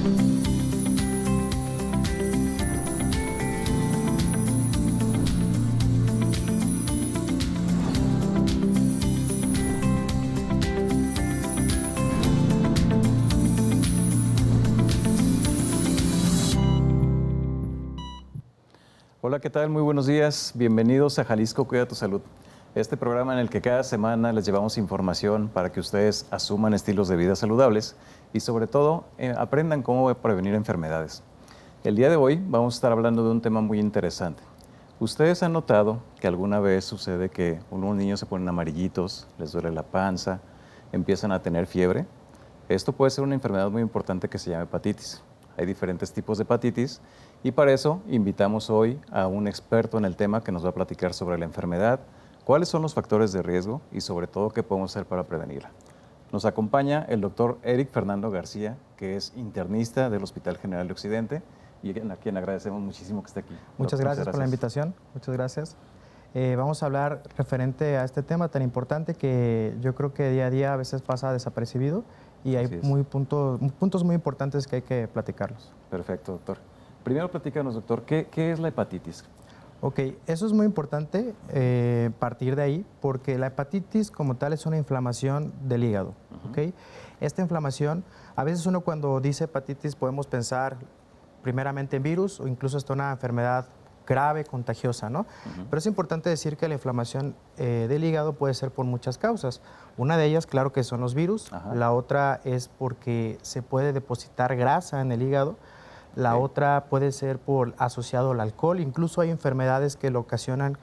Hola, ¿qué tal? Muy buenos días. Bienvenidos a Jalisco Cuida tu Salud. Este programa en el que cada semana les llevamos información para que ustedes asuman estilos de vida saludables y sobre todo aprendan cómo prevenir enfermedades. El día de hoy vamos a estar hablando de un tema muy interesante. ¿Ustedes han notado que alguna vez sucede que unos niños se ponen amarillitos, les duele la panza, empiezan a tener fiebre? Esto puede ser una enfermedad muy importante que se llama hepatitis. Hay diferentes tipos de hepatitis y para eso invitamos hoy a un experto en el tema que nos va a platicar sobre la enfermedad, cuáles son los factores de riesgo y sobre todo qué podemos hacer para prevenirla. Nos acompaña el doctor Eric Fernando García, que es internista del Hospital General de Occidente y a quien agradecemos muchísimo que esté aquí. Muchas gracias por la invitación, muchas gracias. Vamos a hablar referente a este tema tan importante que yo creo que día a día a veces pasa desapercibido y hay puntos muy importantes que hay que platicarlos. Perfecto, doctor. Primero platícanos, doctor, ¿qué es la hepatitis? Ok, eso es muy importante partir de ahí porque la hepatitis como tal es una inflamación del hígado. ¿Okay? Esta inflamación, a veces uno cuando dice hepatitis podemos pensar primeramente en virus o incluso hasta una enfermedad grave, contagiosa, ¿no? Pero es importante decir que la inflamación del hígado puede ser por muchas causas. Una de ellas, claro que son los virus. La otra es porque se puede depositar grasa en el hígado. La otra puede ser asociado al alcohol. Incluso hay enfermedades que ocasionan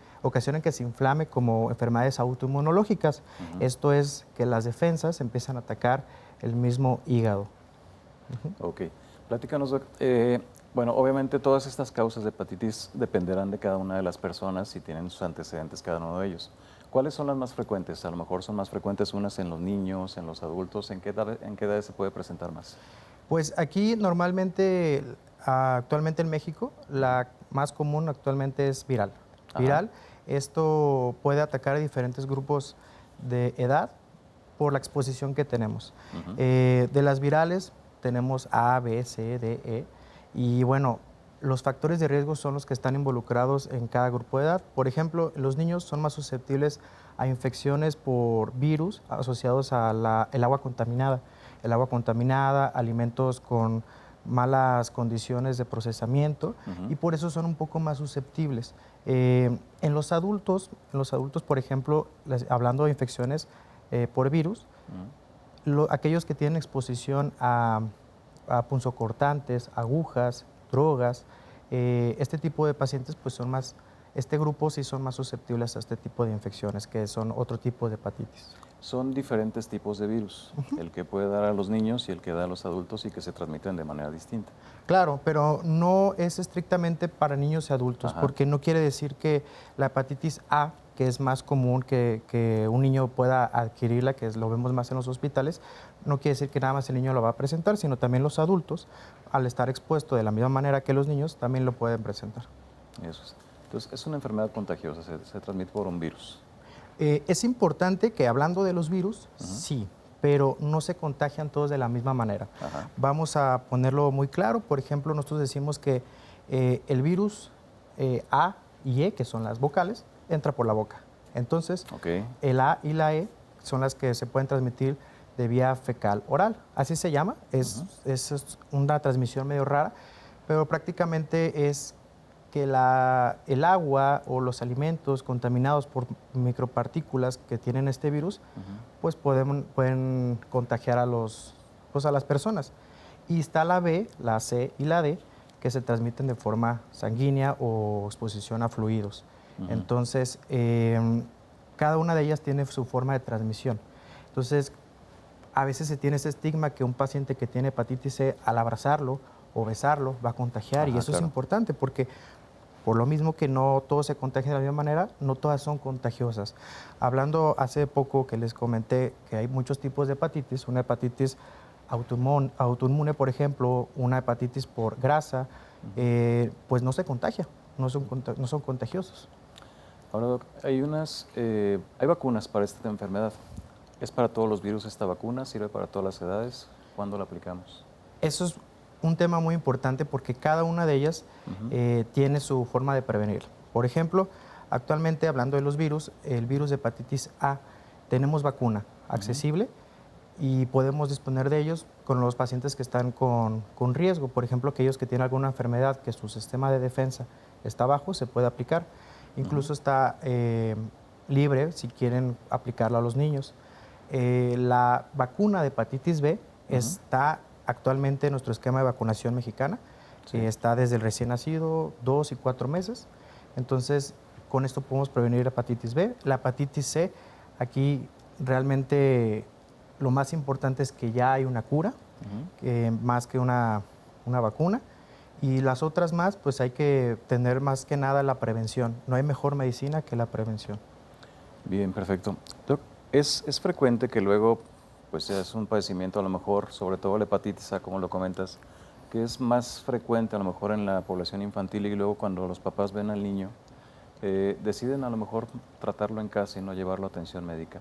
que se inflame, como enfermedades autoinmunológicas. Esto es que las defensas empiezan a atacar el mismo hígado. Ok. Platícanos, bueno, obviamente todas estas causas de hepatitis dependerán de cada una de las personas si tienen sus antecedentes cada uno de ellos. ¿Cuáles son las más frecuentes? A lo mejor son más frecuentes unas en los niños, en los adultos. ¿En qué edades se puede presentar más? Pues aquí normalmente, actualmente en México, la más común actualmente es viral. Viral, esto puede atacar a diferentes grupos de edad por la exposición que tenemos. De las virales tenemos A, B, C, D, E. Y bueno, los factores de riesgo son los que están involucrados en cada grupo de edad. Por ejemplo, los niños son más susceptibles a infecciones por virus asociados a el agua contaminada. El agua contaminada, alimentos con malas condiciones de procesamiento y por eso son un poco más susceptibles. En los adultos, por ejemplo, hablando de infecciones por virus, aquellos que tienen exposición a punzocortantes, agujas, drogas, este tipo de pacientes pues este grupo sí son más susceptibles a este tipo de infecciones, que son otro tipo de hepatitis. Son diferentes tipos de virus, el que puede dar a los niños y el que da a los adultos y que se transmiten de manera distinta. Claro, pero no es estrictamente para niños y adultos, porque no quiere decir que la hepatitis A, que es más común que un niño pueda adquirirla, que lo vemos más en los hospitales, no quiere decir que nada más el niño lo va a presentar, sino también los adultos, al estar expuesto de la misma manera que los niños, también lo pueden presentar. Eso es. Entonces, es una enfermedad contagiosa, se transmite por un virus. Es importante que hablando de los virus, sí, pero no se contagian todos de la misma manera. Vamos a ponerlo muy claro. Por ejemplo, nosotros decimos que el virus A y E, que son las vocales, entra por la boca. Entonces, el A y la E son las que se pueden transmitir de vía fecal oral. Así se llama. Es una transmisión medio rara, pero prácticamente es que el agua o los alimentos contaminados por micropartículas que tienen este virus, pues pueden contagiar a las personas. Y está la B, la C y la D, que se transmiten de forma sanguínea o exposición a fluidos. Entonces, cada una de ellas tiene su forma de transmisión. Entonces, a veces se tiene ese estigma que un paciente que tiene hepatitis C, al abrazarlo o besarlo, va a contagiar. Y eso es importante porque por lo mismo que no todos se contagian de la misma manera, no todas son contagiosas. Hablando hace poco que les comenté que hay muchos tipos de hepatitis, una hepatitis autoinmune, por ejemplo, una hepatitis por grasa, pues no se contagia, no son contagiosos. Ahora, Doc, hay vacunas para esta enfermedad. ¿Es para todos los virus esta vacuna? ¿Sirve para todas las edades? ¿Cuándo la aplicamos? Eso es un tema muy importante porque cada una de ellas tiene su forma de prevenir. Por ejemplo, actualmente hablando de los virus, el virus de hepatitis A, tenemos vacuna accesible y podemos disponer de ellos con los pacientes que están con riesgo. Por ejemplo, aquellos que tienen alguna enfermedad que su sistema de defensa está bajo, se puede aplicar. Incluso está libre si quieren aplicarlo a los niños. La vacuna de hepatitis B está actualmente en nuestro esquema de vacunación mexicana. Está desde el recién nacido, 2 y 4 meses. Entonces, con esto podemos prevenir la hepatitis B. La hepatitis C, aquí realmente lo más importante es que ya hay una cura, más que una vacuna. Y las otras más, pues hay que tener más que nada la prevención. No hay mejor medicina que la prevención. Bien, perfecto. Doc, ¿es frecuente que luego, pues es un padecimiento a lo mejor, sobre todo la hepatitis A, como lo comentas, que es más frecuente a lo mejor en la población infantil y luego cuando los papás ven al niño, deciden a lo mejor tratarlo en casa y no llevarlo a atención médica?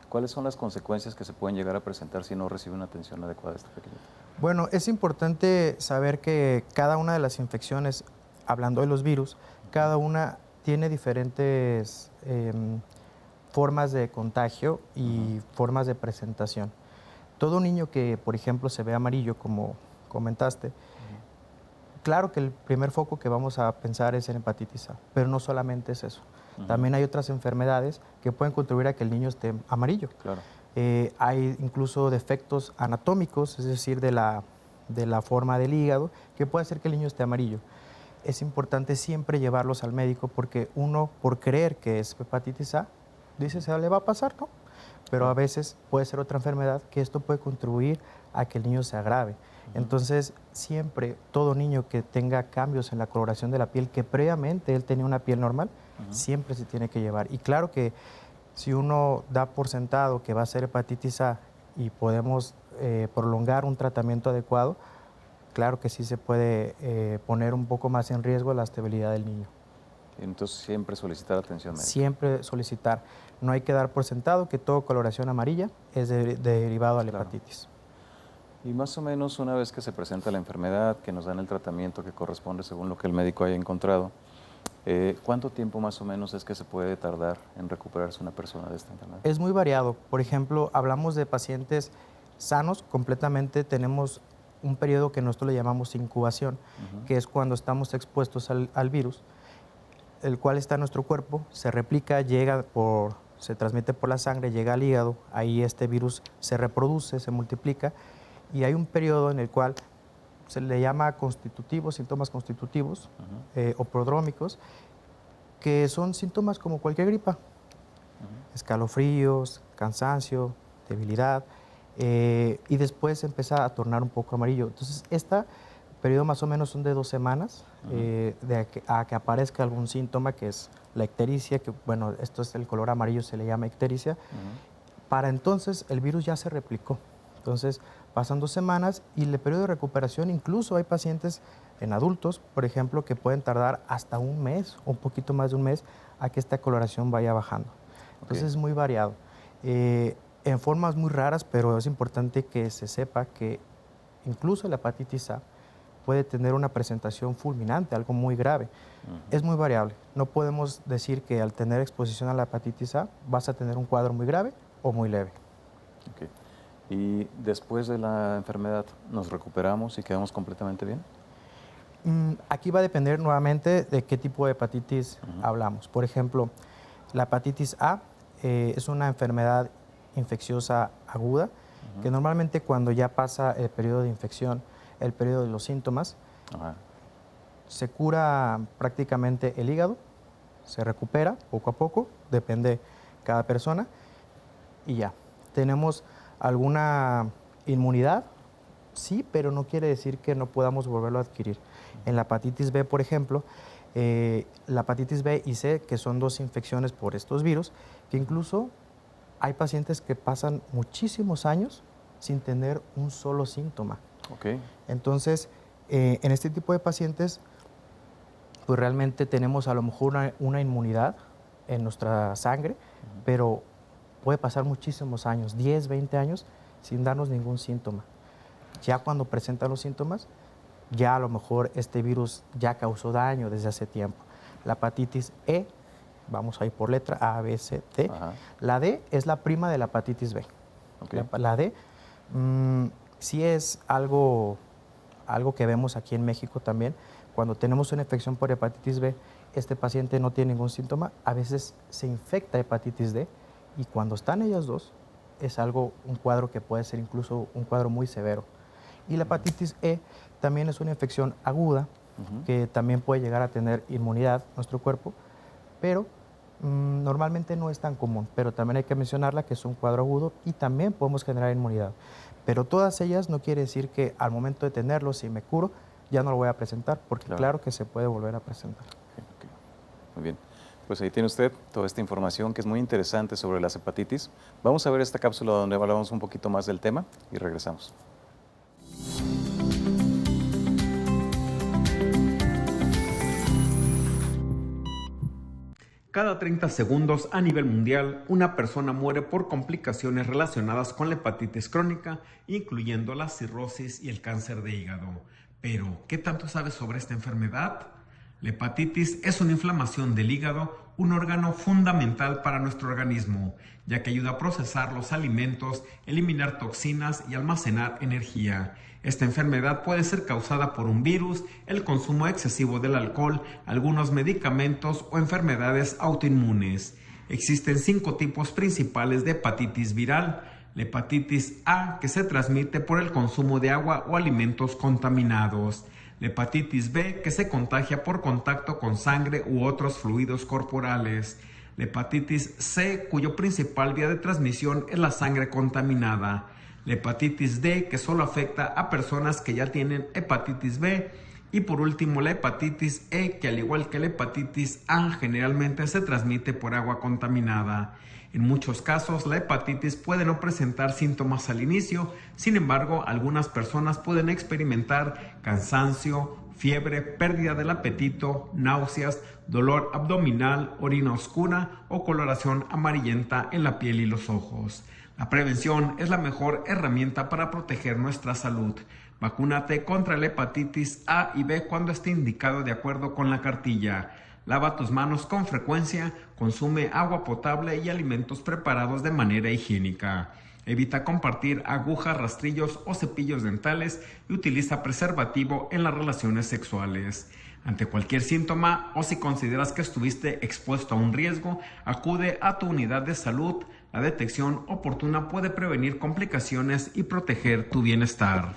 ¿Cuáles son las consecuencias que se pueden llegar a presentar si no recibe una atención adecuada este pequeñito? Bueno, es importante saber que cada una de las infecciones, hablando de los virus, cada una tiene diferentes formas de contagio y formas de presentación. Todo niño que, por ejemplo, se ve amarillo, como comentaste, claro que el primer foco que vamos a pensar es en hepatitis A, pero no solamente es eso. También hay otras enfermedades que pueden contribuir a que el niño esté amarillo. Claro. Hay incluso defectos anatómicos, es decir, de la forma del hígado, que puede hacer que el niño esté amarillo. Es importante siempre llevarlos al médico porque uno, por creer que es hepatitis A, dice, se le va a pasar, ¿no? Pero a veces puede ser otra enfermedad que esto puede contribuir a que el niño se agrave. Entonces, siempre todo niño que tenga cambios en la coloración de la piel, que previamente él tenía una piel normal, siempre se tiene que llevar. Y claro que si uno da por sentado que va a ser hepatitis A y podemos prolongar un tratamiento adecuado, claro que sí se puede poner un poco más en riesgo la estabilidad del niño. Entonces siempre solicitar atención médica. Siempre solicitar. No hay que dar por sentado que toda coloración amarilla es derivado a la hepatitis. Y más o menos una vez que se presenta la enfermedad, que nos dan el tratamiento que corresponde según lo que el médico haya encontrado, ¿cuánto tiempo más o menos es que se puede tardar en recuperarse una persona de esta enfermedad? Es muy variado. Por ejemplo, hablamos de pacientes sanos completamente, tenemos un periodo que nosotros le llamamos incubación, que es cuando estamos expuestos al virus, el cual está en nuestro cuerpo, se replica, se transmite por la sangre, llega al hígado, ahí este virus se reproduce, se multiplica, y hay un periodo en el cual se le llama constitutivos, síntomas constitutivos o prodrómicos, que son síntomas como cualquier gripa, escalofríos, cansancio, debilidad, y después empieza a tornar un poco amarillo. Entonces, este periodo más o menos son de 2 semanas a que aparezca algún síntoma, que es la ictericia, que bueno, esto es el color amarillo, se le llama ictericia. Para entonces el virus ya se replicó. Entonces pasan 2 semanas y el periodo de recuperación, incluso hay pacientes en adultos, por ejemplo, que pueden tardar hasta un mes o un poquito más de un mes a que esta coloración vaya bajando. Entonces es muy variado. En formas muy raras, pero es importante que se sepa que incluso la hepatitis A puede tener una presentación fulminante, algo muy grave. Es muy variable. No podemos decir que al tener exposición a la hepatitis A vas a tener un cuadro muy grave o muy leve. Okay. ¿Y después de la enfermedad nos recuperamos y quedamos completamente bien? Aquí va a depender nuevamente de qué tipo de hepatitis hablamos. Por ejemplo, la hepatitis A es una enfermedad infecciosa aguda que normalmente cuando ya pasa el periodo de infección, el periodo de los síntomas, se cura prácticamente el hígado, se recupera poco a poco, depende cada persona, y ya. Tenemos alguna inmunidad, sí, pero no quiere decir que no podamos volverlo a adquirir. En la hepatitis B, por ejemplo, la hepatitis B y C, que son 2 infecciones por estos virus, que incluso hay pacientes que pasan muchísimos años sin tener un solo síntoma. Entonces, en este tipo de pacientes, pues realmente tenemos a lo mejor una inmunidad en nuestra sangre, pero puede pasar muchísimos años, 10, 20 años, sin darnos ningún síntoma. Ya cuando presentan los síntomas, ya a lo mejor este virus ya causó daño desde hace tiempo. La hepatitis E, vamos a ir por letra, A, B, C, D. Ajá. La D es la prima de la hepatitis B. Okay. La D sí es algo que vemos aquí en México también. Cuando tenemos una infección por hepatitis B, este paciente no tiene ningún síntoma, a veces se infecta hepatitis D y cuando están ellas dos es un cuadro que puede ser incluso un cuadro muy severo. Y la hepatitis E también es una infección aguda que también puede llegar a tener inmunidad en nuestro cuerpo, pero normalmente no es tan común, pero también hay que mencionarla que es un cuadro agudo y también podemos generar inmunidad. Pero todas ellas no quiere decir que al momento de tenerlo, si me curo, ya no lo voy a presentar, porque claro que se puede volver a presentar. Okay. Muy bien. Pues ahí tiene usted toda esta información que es muy interesante sobre las hepatitis. Vamos a ver esta cápsula donde hablamos un poquito más del tema y regresamos. Cada 30 segundos a nivel mundial, una persona muere por complicaciones relacionadas con la hepatitis crónica, incluyendo la cirrosis y el cáncer de hígado. Pero, ¿qué tanto sabes sobre esta enfermedad? La hepatitis es una inflamación del hígado, un órgano fundamental para nuestro organismo, ya que ayuda a procesar los alimentos, eliminar toxinas y almacenar energía. Esta enfermedad puede ser causada por un virus, el consumo excesivo del alcohol, algunos medicamentos o enfermedades autoinmunes. Existen 5 tipos principales de hepatitis viral. La hepatitis A, que se transmite por el consumo de agua o alimentos contaminados. La hepatitis B, que se contagia por contacto con sangre u otros fluidos corporales. La hepatitis C, cuyo principal vía de transmisión es la sangre contaminada. La hepatitis D, que solo afecta a personas que ya tienen hepatitis B. Y por último, la hepatitis E, que al igual que la hepatitis A, generalmente se transmite por agua contaminada. En muchos casos, la hepatitis puede no presentar síntomas al inicio, sin embargo, algunas personas pueden experimentar cansancio, fiebre, pérdida del apetito, náuseas, dolor abdominal, orina oscura o coloración amarillenta en la piel y los ojos. La prevención es la mejor herramienta para proteger nuestra salud. Vacúnate contra la hepatitis A y B cuando esté indicado de acuerdo con la cartilla. Lava tus manos con frecuencia, consume agua potable y alimentos preparados de manera higiénica. Evita compartir agujas, rastrillos o cepillos dentales y utiliza preservativo en las relaciones sexuales. Ante cualquier síntoma o si consideras que estuviste expuesto a un riesgo, acude a tu unidad de salud. La detección oportuna puede prevenir complicaciones y proteger tu bienestar.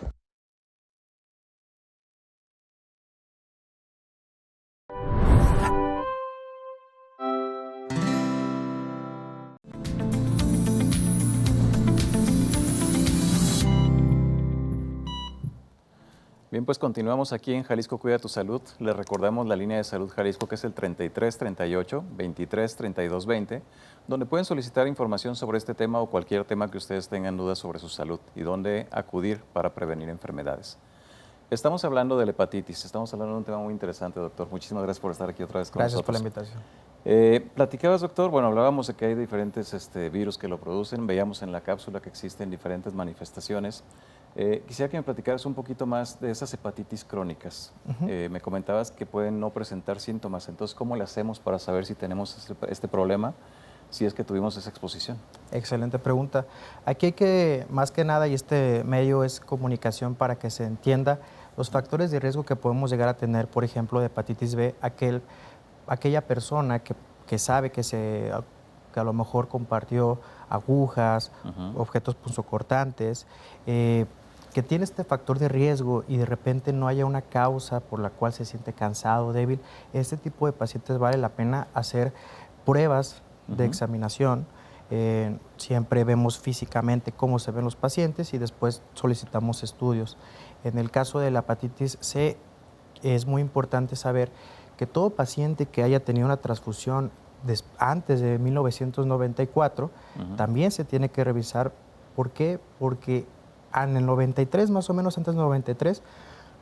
Bien, pues continuamos aquí en Jalisco Cuida tu Salud. Les recordamos la línea de salud Jalisco, que es el 33 38 23 32 20, donde pueden solicitar información sobre este tema o cualquier tema que ustedes tengan dudas sobre su salud y dónde acudir para prevenir enfermedades. Estamos hablando de la hepatitis, estamos hablando de un tema muy interesante, doctor. Muchísimas gracias por estar aquí otra vez con nosotros. Gracias por la invitación. Platicabas, doctor, bueno, hablábamos de que hay diferentes virus que lo producen, veíamos en la cápsula que existen diferentes manifestaciones. Quisiera que me platicaras un poquito más de esas hepatitis crónicas. Me comentabas que pueden no presentar síntomas, entonces, ¿cómo le hacemos para saber si tenemos este problema, si es que tuvimos esa exposición? Excelente pregunta. Aquí hay que, más que nada, y este medio es comunicación para que se entienda los factores de riesgo que podemos llegar a tener, por ejemplo, de hepatitis B, aquella persona que sabe que a lo mejor compartió agujas, objetos punzocortantes, que tiene este factor de riesgo y de repente no haya una causa por la cual se siente cansado, débil. Este tipo de pacientes vale la pena hacer pruebas de examinación. Siempre vemos físicamente cómo se ven los pacientes y después solicitamos estudios. En el caso de la hepatitis C, es muy importante saber que todo paciente que haya tenido una transfusión antes de 1994, también se tiene que revisar. ¿Por qué? Porque en el 93, más o menos antes del 93,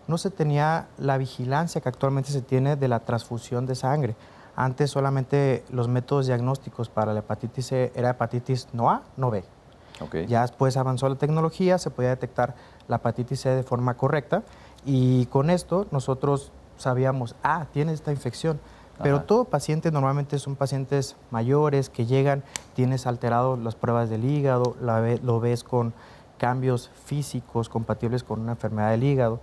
no se tenía la vigilancia que actualmente se tiene de la transfusión de sangre. Antes solamente los métodos diagnósticos para la hepatitis C era hepatitis no A, no B. Ya después avanzó la tecnología, se podía detectar la hepatitis C de forma correcta Y con esto nosotros sabíamos, tiene esta infección. Pero Ajá. todo paciente normalmente son pacientes mayores que llegan, tienes alterado las pruebas del hígado, lo ves con cambios físicos compatibles con una enfermedad del hígado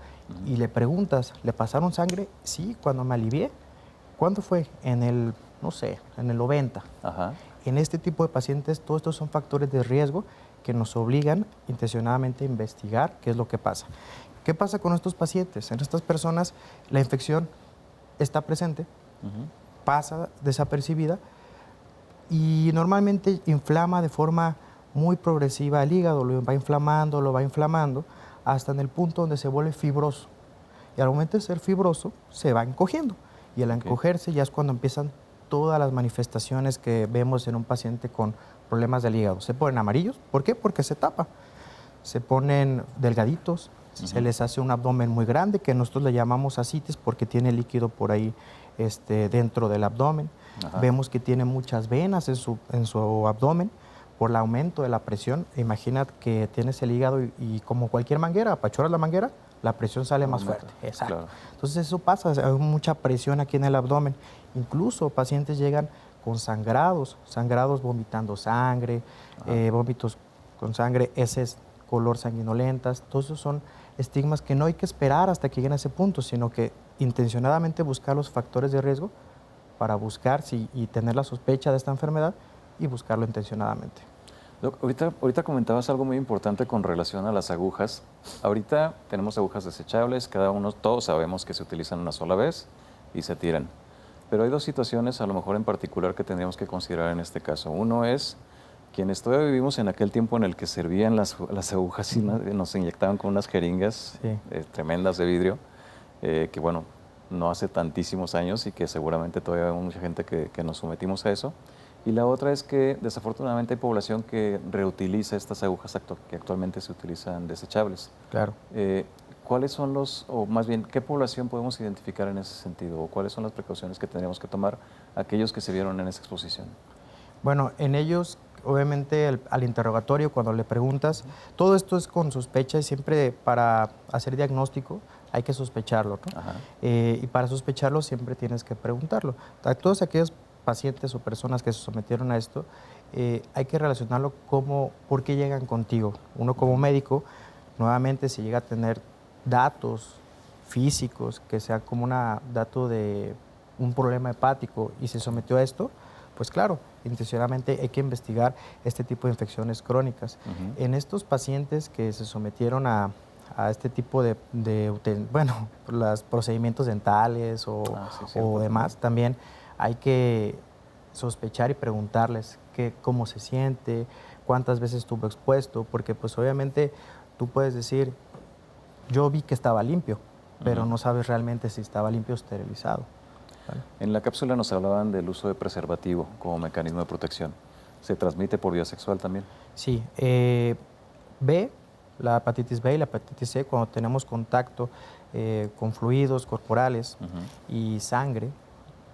y le preguntas, ¿le pasaron sangre? Sí, cuando me alivié. ¿Cuándo fue? En el, no sé, en el 90. Ajá. En este tipo de pacientes, todos estos son factores de riesgo que nos obligan intencionadamente a investigar qué es lo que pasa. ¿Qué pasa con estos pacientes? En estas personas la infección está presente, pasa desapercibida y normalmente inflama de forma muy progresiva el hígado, lo va inflamando hasta en el punto donde se vuelve fibroso. Y al momento de ser fibroso, se va encogiendo. Y al encogerse ya es cuando empiezan todas las manifestaciones que vemos en un paciente con problemas del hígado. Se ponen amarillos, ¿por qué? Porque se tapa. Se ponen delgaditos, se les hace un abdomen muy grande, que nosotros le llamamos ascitis porque tiene líquido por ahí dentro del abdomen. Ajá. Vemos que tiene muchas venas en su abdomen por el aumento de la presión. Imagina que tienes el hígado y como cualquier manguera, apachuras la manguera, la presión sale más fuerte. Exacto. Claro. Entonces eso pasa, hay mucha presión aquí en el abdomen. Incluso pacientes llegan con sangrados vomitando sangre, vómitos con sangre, heces color sanguinolentas. Todos esos son estigmas que no hay que esperar hasta que lleguen a ese punto, sino que intencionadamente buscar los factores de riesgo para buscar y tener la sospecha de esta enfermedad y buscarlo intencionadamente. Doc, ahorita comentabas algo muy importante con relación a las agujas. Ahorita tenemos agujas desechables, todos sabemos que se utilizan una sola vez y se tiran. Pero hay dos situaciones a lo mejor en particular que tendríamos que considerar en este caso. Uno es quienes todavía vivimos en aquel tiempo en el que servían las agujas y nos inyectaban con unas jeringas tremendas de vidrio, que bueno, no hace tantísimos años y que seguramente todavía hay mucha gente que nos sometimos a eso. Y la otra es que desafortunadamente hay población que reutiliza estas agujas que actualmente se utilizan desechables. Claro. ¿Cuáles son o más bien, qué población podemos identificar en ese sentido? ¿O cuáles son las precauciones que tendríamos que tomar aquellos que se vieron en esa exposición? Bueno, en ellos, obviamente, al interrogatorio, cuando le preguntas, todo esto es con sospecha y siempre para hacer diagnóstico hay que sospecharlo, ¿no? Y para sospecharlo siempre tienes que preguntarlo. A todos aquellos pacientes o personas que se sometieron a esto, hay que relacionarlo por qué llegan contigo. Uno como médico, nuevamente, si llega a tener datos físicos, que sea como dato de un problema hepático y se sometió a esto, pues claro, intencionadamente hay que investigar este tipo de infecciones crónicas. En estos pacientes que se sometieron a este tipo de los procedimientos dentales o demás, también hay que sospechar y preguntarles cómo se siente, cuántas veces estuvo expuesto, porque pues obviamente tú puedes decir, yo vi que estaba limpio, pero no sabes realmente si estaba limpio o esterilizado. ¿Vale? En la cápsula nos hablaban del uso de preservativo como mecanismo de protección. ¿Se transmite por vía sexual también? Sí. La hepatitis B y la hepatitis C, cuando tenemos contacto con fluidos corporales y sangre,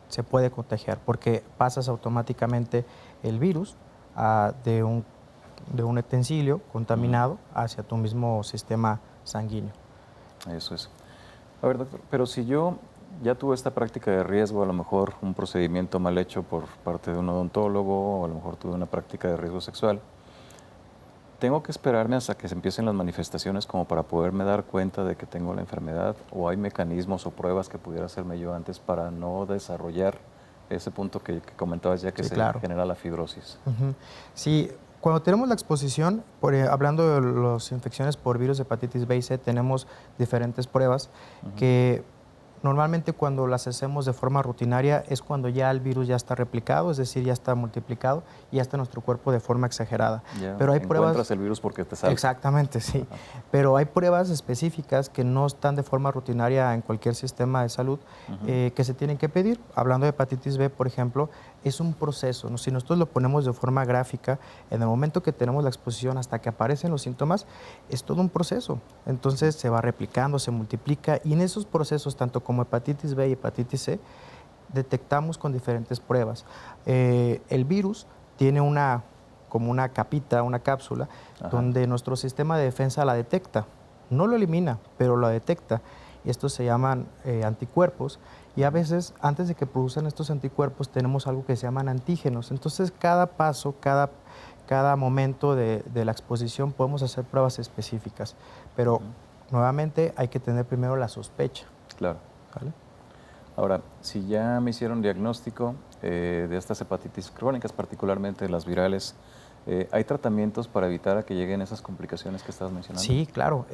se puede contagiar porque pasas automáticamente el virus de un utensilio contaminado hacia tu mismo sistema sanguíneo. Eso es. A ver, doctor, pero si yo ya tuve esta práctica de riesgo, a lo mejor un procedimiento mal hecho por parte de un odontólogo, o a lo mejor tuve una práctica de riesgo sexual, ¿tengo que esperarme hasta que se empiecen las manifestaciones como para poderme dar cuenta de que tengo la enfermedad? ¿O hay mecanismos o pruebas que pudiera hacerme yo antes para no desarrollar ese punto que comentabas ya que genera la fibrosis? Sí, cuando tenemos la exposición, hablando de las infecciones por virus de hepatitis B y C, tenemos diferentes pruebas que normalmente cuando las hacemos de forma rutinaria es cuando ya el virus ya está replicado, es decir, ya está multiplicado y ya está en nuestro cuerpo de forma exagerada. Pero hay pruebas... Encuentras el virus porque te sale. Exactamente, sí. Pero hay pruebas específicas que no están de forma rutinaria en cualquier sistema de salud que se tienen que pedir. Hablando de hepatitis B, por ejemplo, es un proceso, ¿no? Si nosotros lo ponemos de forma gráfica, en el momento que tenemos la exposición hasta que aparecen los síntomas, es todo un proceso. Entonces se va replicando, se multiplica y en esos procesos, tanto como hepatitis B y hepatitis C, detectamos con diferentes pruebas. El virus tiene como una capita, una cápsula, donde nuestro sistema de defensa la detecta. No lo elimina, pero lo detecta. y estos se llaman anticuerpos, y a veces antes de que produzcan estos anticuerpos tenemos algo que se llaman antígenos. Entonces cada paso, cada momento de la exposición podemos hacer pruebas específicas, pero nuevamente hay que tener primero la sospecha. Claro. ¿Vale? Ahora, si ya me hicieron diagnóstico de estas hepatitis crónicas, particularmente las virales, ¿hay tratamientos para evitar a que lleguen esas complicaciones que estabas mencionando? Sí, claro.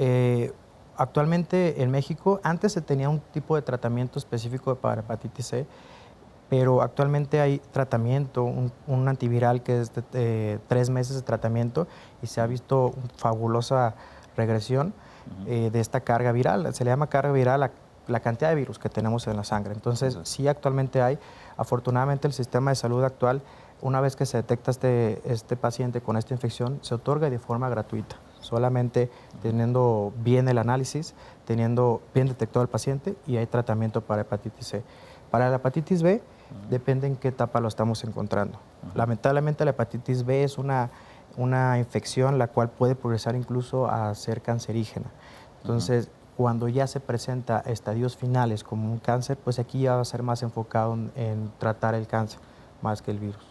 Actualmente en México, antes se tenía un tipo de tratamiento específico para hepatitis C, pero actualmente hay tratamiento, un antiviral que es de 3 meses de tratamiento y se ha visto fabulosa regresión de esta carga viral. Se le llama carga viral la cantidad de virus que tenemos en la sangre. Entonces, sí, actualmente hay. Afortunadamente, el sistema de salud actual, una vez que se detecta este paciente con esta infección, se otorga de forma gratuita, solamente teniendo bien el análisis, teniendo bien detectado el paciente, y hay tratamiento para hepatitis C. Para la hepatitis B, depende en qué etapa lo estamos encontrando. Lamentablemente, la hepatitis B es una infección la cual puede progresar incluso a ser cancerígena. Entonces, cuando ya se presenta estadios finales como un cáncer, pues aquí ya va a ser más enfocado en tratar el cáncer más que el virus.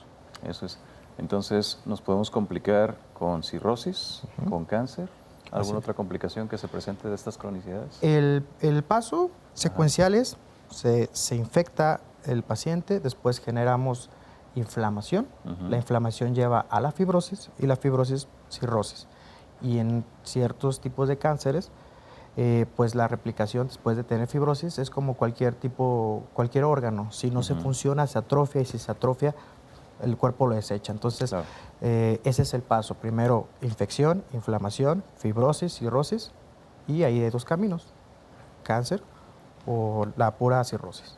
Eso es. Entonces, ¿nos podemos complicar con cirrosis, con cáncer? ¿Alguna otra complicación que se presente de estas cronicidades? El paso secuencial es, se infecta el paciente, después generamos inflamación. La inflamación lleva a la fibrosis y la fibrosis, cirrosis. Y en ciertos tipos de cánceres, pues la replicación después de tener fibrosis es como cualquier órgano. Si no se funciona, se atrofia, y si se atrofia, el cuerpo lo desecha. Entonces, Claro. Ese es el paso. Primero, infección, inflamación, fibrosis, cirrosis, y ahí hay 2 caminos: cáncer o la pura cirrosis.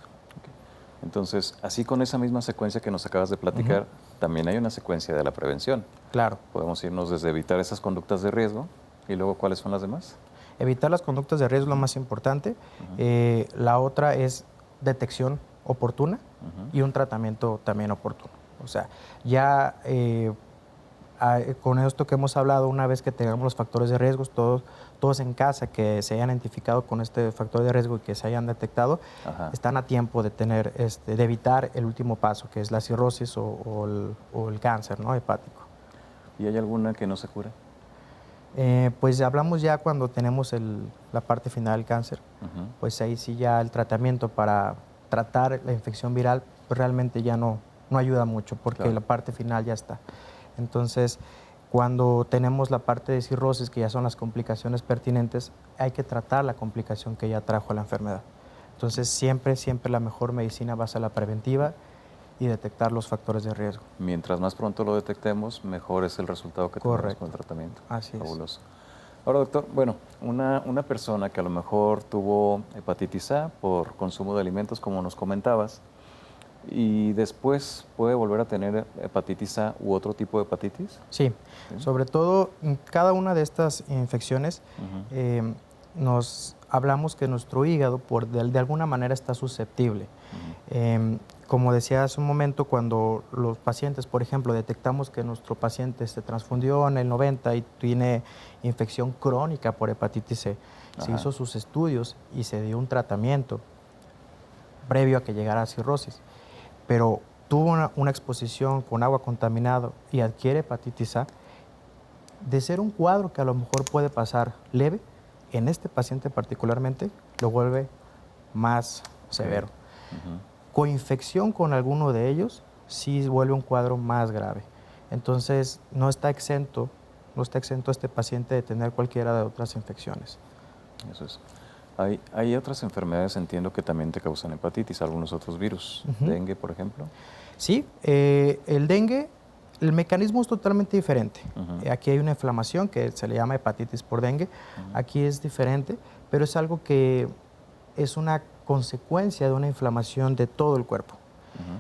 Entonces, así con esa misma secuencia que nos acabas de platicar, también hay una secuencia de la prevención. Claro. Podemos irnos desde evitar esas conductas de riesgo y luego, ¿cuáles son las demás? Evitar las conductas de riesgo es lo más importante. La otra es detección oportuna y un tratamiento también oportuno. O sea, ya con esto que hemos hablado, una vez que tengamos los factores de riesgo, todos en casa que se hayan identificado con este factor de riesgo y que se hayan detectado, están a tiempo de de evitar el último paso, que es la cirrosis o el cáncer, ¿no?, hepático. ¿Y hay alguna que no se cura? Pues hablamos ya cuando tenemos la parte final del cáncer, pues ahí sí ya el tratamiento para tratar la infección viral pues realmente ya no ayuda mucho, porque la parte final ya está. Entonces, cuando tenemos la parte de cirrosis, que ya son las complicaciones pertinentes, hay que tratar la complicación que ya trajo la enfermedad. Entonces, siempre la mejor medicina va a ser la preventiva y detectar los factores de riesgo. Mientras más pronto lo detectemos, mejor es el resultado que tenemos con el tratamiento. Así es. Fabuloso. Ahora, doctor, bueno, una persona que a lo mejor tuvo hepatitis A por consumo de alimentos, como nos comentabas, y después puede volver a tener hepatitis A u otro tipo de hepatitis. Sí, sobre todo en cada una de estas infecciones nos hablamos que nuestro hígado de alguna manera está susceptible. Como decía hace un momento, cuando los pacientes, por ejemplo, detectamos que nuestro paciente se transfundió en el 90 y tiene infección crónica por hepatitis C, se hizo sus estudios y se dio un tratamiento previo a que llegara a cirrosis, pero tuvo una exposición con agua contaminada y adquiere hepatitis A, de ser un cuadro que a lo mejor puede pasar leve, en este paciente particularmente lo vuelve más severo. Coinfección con alguno de ellos sí vuelve un cuadro más grave. Entonces, no está exento este paciente de tener cualquiera de otras infecciones. Eso es. Hay otras enfermedades, entiendo, que también te causan hepatitis, algunos otros virus. Dengue, por ejemplo. Sí, el dengue, el mecanismo es totalmente diferente. Aquí hay una inflamación que se le llama hepatitis por dengue. Aquí es diferente, pero es algo que es una consecuencia de una inflamación de todo el cuerpo.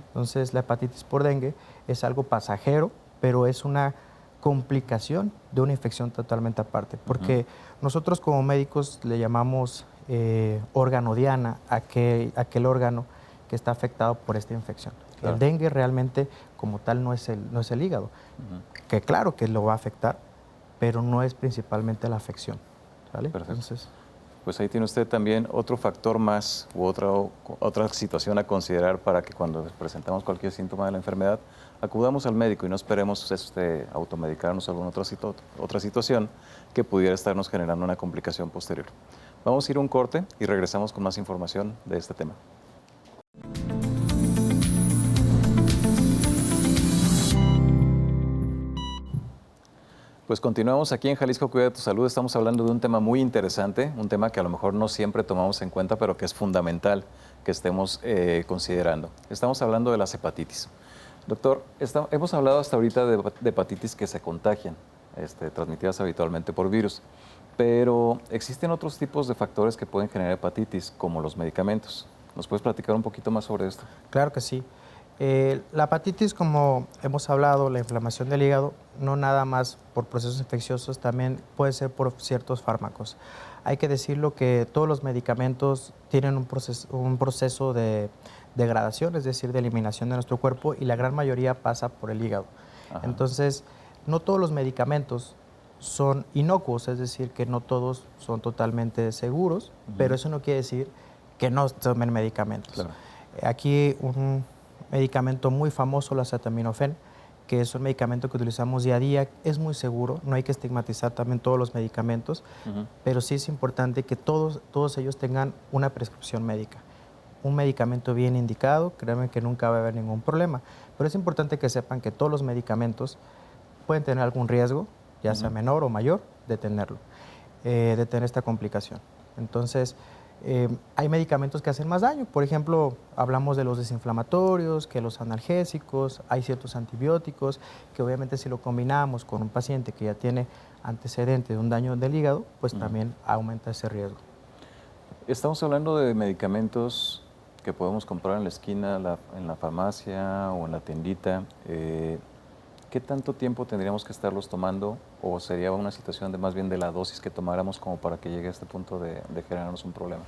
Entonces, la hepatitis por dengue es algo pasajero, pero es una complicación de una infección totalmente aparte, porque nosotros como médicos le llamamos órgano diana a aquel órgano que está afectado por esta infección. El dengue realmente como tal no es el hígado, que claro que lo va a afectar, pero no es principalmente la afección. ¿Vale? Perfecto. Entonces, Pues ahí tiene usted también otro factor más u otra situación a considerar para que cuando presentamos cualquier síntoma de la enfermedad acudamos al médico y no esperemos automedicarnos o alguna otra situación que pudiera estarnos generando una complicación posterior. Vamos a ir a un corte y regresamos con más información de este tema. Pues continuamos aquí en Jalisco Cuida tu Salud. Estamos hablando de un tema muy interesante, un tema que a lo mejor no siempre tomamos en cuenta, pero que es fundamental que estemos considerando. Estamos hablando de las hepatitis. Doctor, hemos hablado hasta ahorita de hepatitis que se contagian, transmitidas habitualmente por virus, pero existen otros tipos de factores que pueden generar hepatitis, como los medicamentos. ¿Nos puedes platicar un poquito más sobre esto? Claro que sí. La hepatitis, como hemos hablado, la inflamación del hígado, no nada más por procesos infecciosos, también puede ser por ciertos fármacos. Hay que decirlo que todos los medicamentos tienen un proceso de degradación, es decir, de eliminación de nuestro cuerpo, y la gran mayoría pasa por el hígado. Ajá. Entonces, no todos los medicamentos son inocuos, es decir, que no todos son totalmente seguros, pero eso no quiere decir que no tomen medicamentos. Claro. Aquí un medicamento muy famoso, la acetaminofén, que es un medicamento que utilizamos día a día, es muy seguro, no hay que estigmatizar también todos los medicamentos, pero sí es importante que todos ellos tengan una prescripción médica. Un medicamento bien indicado, créanme que nunca va a haber ningún problema, pero es importante que sepan que todos los medicamentos pueden tener algún riesgo, ya sea menor o mayor, de tener esta complicación. Entonces, hay medicamentos que hacen más daño. Por ejemplo, hablamos de los desinflamatorios, que los analgésicos, hay ciertos antibióticos que obviamente si lo combinamos con un paciente que ya tiene antecedentes de un daño del hígado, pues también aumenta ese riesgo. Estamos hablando de medicamentos que podemos comprar en la esquina, en la farmacia o en la tiendita. ¿Qué tanto tiempo tendríamos que estarlos tomando o sería una situación de más bien de la dosis que tomáramos como para que llegue a este punto de generarnos un problema?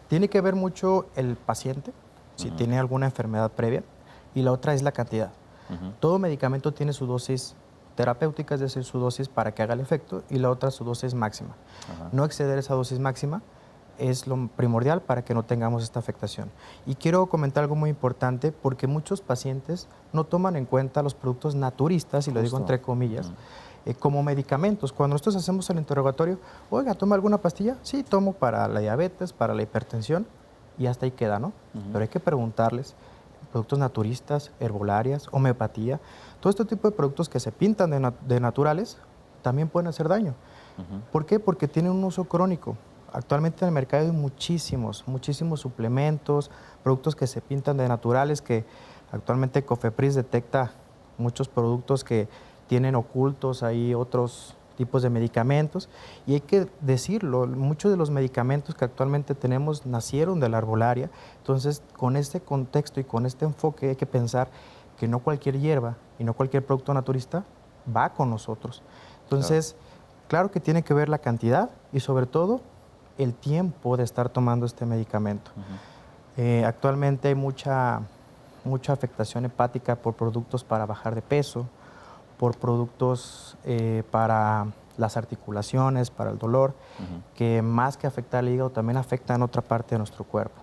Tiene que ver mucho el paciente, si tiene alguna enfermedad previa, y la otra es la cantidad. Todo medicamento tiene su dosis terapéutica, es decir, su dosis para que haga el efecto, y la otra su dosis máxima. No exceder esa dosis máxima es lo primordial para que no tengamos esta afectación. Y quiero comentar algo muy importante porque muchos pacientes no toman en cuenta los productos naturistas, y lo digo entre comillas, como medicamentos. Cuando nosotros hacemos el interrogatorio, oiga, ¿toma alguna pastilla? Sí, tomo para la diabetes, para la hipertensión, y hasta ahí queda, ¿no? Pero hay que preguntarles, productos naturistas, herbolarias, homeopatía, todo este tipo de productos que se pintan de naturales también pueden hacer daño. ¿Por qué? Porque tienen un uso crónico. Actualmente en el mercado hay muchísimos suplementos, productos que se pintan de naturales, que actualmente Cofepris detecta muchos productos que tienen ocultos ahí otros tipos de medicamentos. Y hay que decirlo, muchos de los medicamentos que actualmente tenemos nacieron de la herbolaria. Entonces, con este contexto y con este enfoque hay que pensar que no cualquier hierba y no cualquier producto naturista va con nosotros. Entonces, claro que tiene que ver la cantidad y sobre todo el tiempo de estar tomando este medicamento. Actualmente hay mucha afectación hepática por productos para bajar de peso, por productos para las articulaciones, para el dolor, que más que afectar al hígado también afectan otra parte de nuestro cuerpo.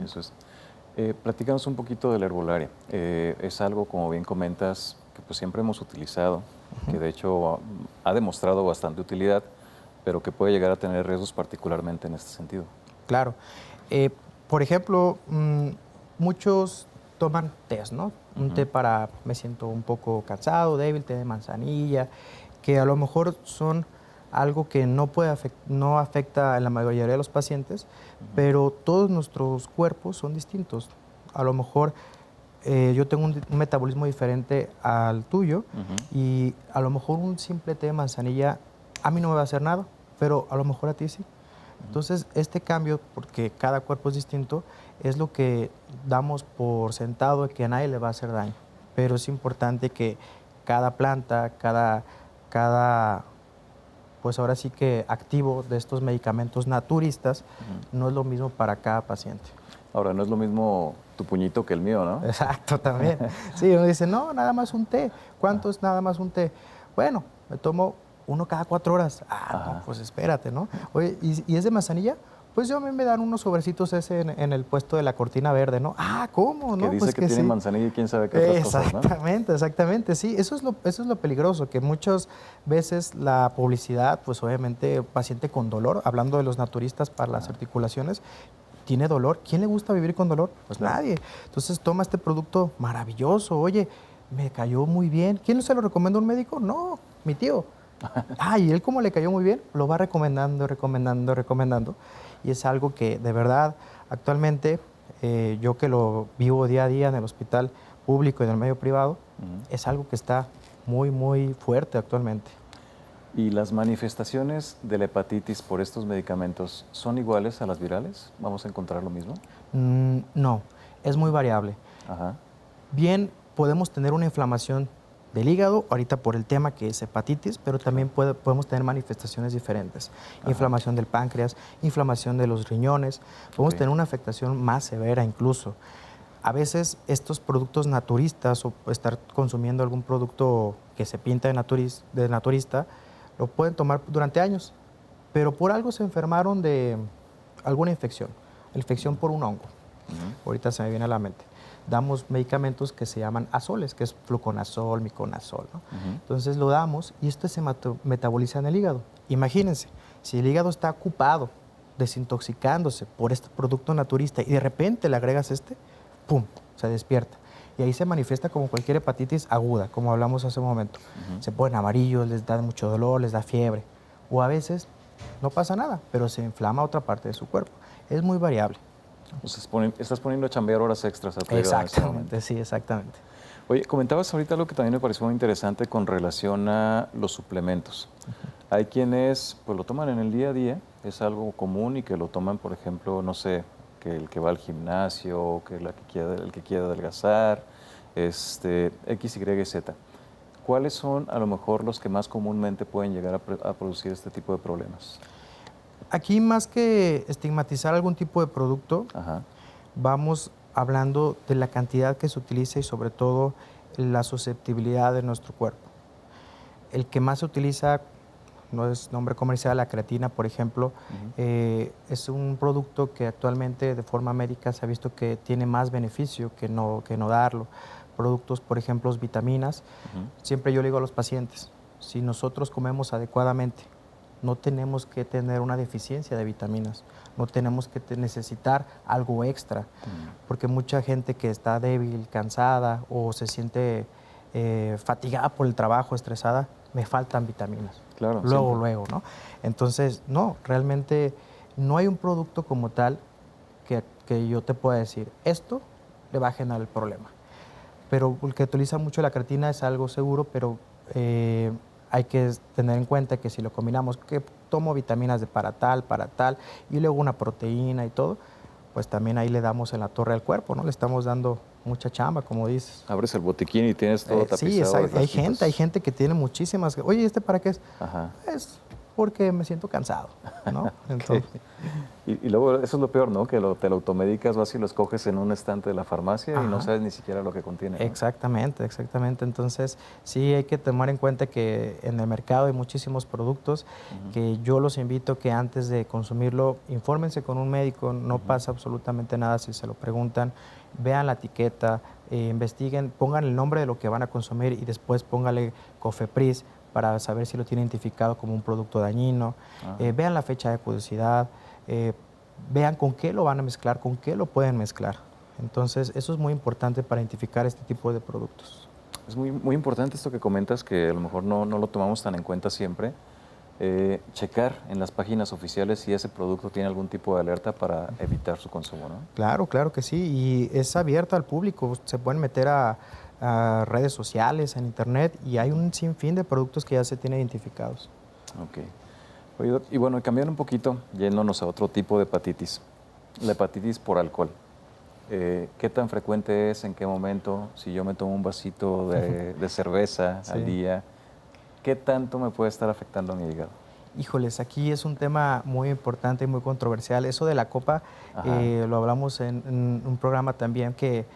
Eso es. Platícanos un poquito de la herbolaria. Es algo, como bien comentas, que pues siempre hemos utilizado, que de hecho ha demostrado bastante utilidad, pero que puede llegar a tener riesgos particularmente en este sentido. Claro. Por ejemplo, muchos toman tés, ¿no? Un té para, me siento un poco cansado, débil, té de manzanilla, que a lo mejor son algo que no afecta a la mayoría de los pacientes, pero todos nuestros cuerpos son distintos. A lo mejor yo tengo un metabolismo diferente al tuyo y a lo mejor un simple té de manzanilla a mí no me va a hacer nada, pero a lo mejor a ti sí. Entonces, este cambio, porque cada cuerpo es distinto, es lo que damos por sentado de que a nadie le va a hacer daño. Pero es importante que cada planta, cada pues ahora sí que activo de estos medicamentos naturistas, no es lo mismo para cada paciente. Ahora, no es lo mismo tu puñito que el mío, ¿no? Exacto, también. Sí, uno dice, no, nada más un té. ¿Cuánto es nada más un té? Bueno, me tomo uno cada 4 horas. No, pues espérate, ¿no? Oye, ¿y es de manzanilla? Pues yo a mí me dan unos sobrecitos ese en el puesto de la cortina verde, ¿no? ¿Cómo? Que ¿no? dice Pues que tiene sí. manzanilla y quién sabe qué otras cosas, ¿no? Exactamente, sí. Eso es lo peligroso, que muchas veces la publicidad, pues obviamente, paciente con dolor, hablando de los naturistas para las articulaciones, tiene dolor. ¿Quién le gusta vivir con dolor? Pues nadie. Entonces toma este producto maravilloso. Oye, me cayó muy bien. ¿Quién se lo recomendó un médico? No, mi tío. Y él como le cayó muy bien, lo va recomendando. Y es algo que de verdad actualmente yo que lo vivo día a día en el hospital público y en el medio privado, es algo que está muy, muy fuerte actualmente. ¿Y las manifestaciones de la hepatitis por estos medicamentos son iguales a las virales? ¿Vamos a encontrar lo mismo? No, es muy variable. Bien, podemos tener una inflamación del hígado, ahorita por el tema que es hepatitis, pero también podemos tener manifestaciones diferentes. Inflamación del páncreas, inflamación de los riñones, podemos tener una afectación más severa incluso. A veces estos productos naturistas o estar consumiendo algún producto que se pinta de naturista, lo pueden tomar durante años, pero por algo se enfermaron de alguna infección por un hongo. Ahorita se me viene a la mente. Damos medicamentos que se llaman azoles, que es fluconazol, miconazol, ¿no? Entonces lo damos y esto se metaboliza en el hígado. Imagínense, si el hígado está ocupado, desintoxicándose por este producto naturista y de repente le agregas ¡pum!, se despierta. Y ahí se manifiesta como cualquier hepatitis aguda, como hablamos hace un momento. Se ponen amarillos, les da mucho dolor, les da fiebre. O a veces no pasa nada, pero se inflama otra parte de su cuerpo. Es muy variable. Estás poniendo a chambear horas extras a tu hígado en este momento. Exactamente, sí, exactamente. Oye, comentabas ahorita algo que también me pareció muy interesante con relación a los suplementos. Hay quienes pues lo toman en el día a día, es algo común y que lo toman, por ejemplo, no sé, que el que va al gimnasio, que el que quiere adelgazar, X, Y, Z. ¿Cuáles son a lo mejor los que más comúnmente pueden llegar a producir este tipo de problemas? Aquí más que estigmatizar algún tipo de producto, vamos hablando de la cantidad que se utiliza y sobre todo la susceptibilidad de nuestro cuerpo. El que más se utiliza, no es nombre comercial, la creatina, por ejemplo, es un producto que actualmente de forma médica se ha visto que tiene más beneficio que no darlo. Productos, por ejemplo, vitaminas. Siempre yo le digo a los pacientes, si nosotros comemos adecuadamente, no tenemos que tener una deficiencia de vitaminas, no tenemos que necesitar algo extra, porque mucha gente que está débil, cansada o se siente fatigada por el trabajo, estresada, me faltan vitaminas. Claro, luego, ¿no? Entonces, no, realmente no hay un producto como tal que yo te pueda decir, esto le va a generar el problema. Pero el que utiliza mucho la creatina es algo seguro, pero hay que tener en cuenta que si lo combinamos, que tomo vitaminas para tal, y luego una proteína y todo, pues también ahí le damos en la torre al cuerpo, ¿no? Le estamos dando mucha chamba, como dices. Abres el botiquín y tienes todo tapizado. Sí, hay gente que tiene muchísimas. Oye, ¿este para qué es? Es porque me siento cansado, ¿no? Entonces, y luego eso es lo peor, ¿no? Que te lo automedicas, vas y lo escoges en un estante de la farmacia y no sabes ni siquiera lo que contiene, ¿no? Exactamente. Entonces, sí hay que tomar en cuenta que en el mercado hay muchísimos productos que yo los invito que antes de consumirlo, infórmense con un médico, no pasa absolutamente nada si se lo preguntan, vean la etiqueta, investiguen, pongan el nombre de lo que van a consumir y después póngale Cofepris para saber si lo tiene identificado como un producto dañino, vean la fecha de caducidad, vean con qué lo van a mezclar, con qué lo pueden mezclar. Entonces, eso es muy importante para identificar este tipo de productos. Es muy, muy importante esto que comentas, que a lo mejor no lo tomamos tan en cuenta siempre. Checar en las páginas oficiales si ese producto tiene algún tipo de alerta para evitar su consumo, ¿no? Claro que sí, y es abierta al público. Se pueden meter a redes sociales, en internet, y hay un sinfín de productos que ya se tienen identificados. Ok. Oye, y bueno, cambiando un poquito, yéndonos a otro tipo de hepatitis, la hepatitis por alcohol. ¿Qué tan frecuente es? ¿En qué momento? Si yo me tomo un vasito de cerveza al día, ¿qué tanto me puede estar afectando a mi hígado? Híjoles, aquí es un tema muy importante y muy controversial. Eso de la copa, lo hablamos en un programa también que